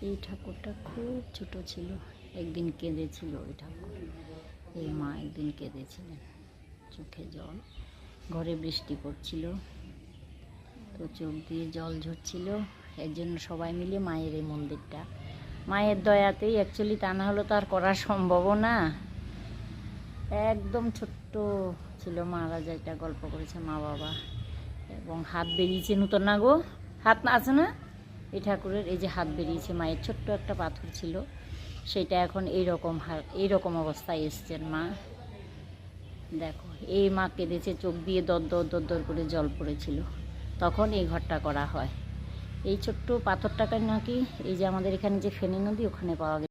এই ঠাকুরটা খুব ছোট ছিল, একদিন কেঁদেছিল ওই ঠাকুর। এই মা একদিন কেঁদেছিলেন, চোখে জল। ঘরে বৃষ্টি পড়ছিল, তো চোখ দিয়ে জল ঝরছিল। এর জন্য সবাই মিলে মায়ের এই মন্দিরটা, মায়ের দয়াতেই অ্যাকচুয়ালি, তা না হলে তো আর করা সম্ভবও না। একদম ছোট্ট ছিল, মারা যেটা গল্প করেছে মা বাবা, এবং হাত বেরিয়েছে নূতন না গো, হাত না আছে না এই ঠাকুরের, এই যে হাত বেরিয়েছে, মায়ের ছোট্ট একটা পাথর ছিল, সেটা এখন এইরকম অবস্থায় এসছেন মা। দেখো এই মা কেঁদেছে, চোখ দিয়ে দর করে জল পড়েছিল, তখন এই ঘরটা করা হয়। এই ছোট্ট পাথরটাকে নাকি এই যে আমাদের এখানে যে ফেনী নদী, ওখানে পাওয়া গেছে।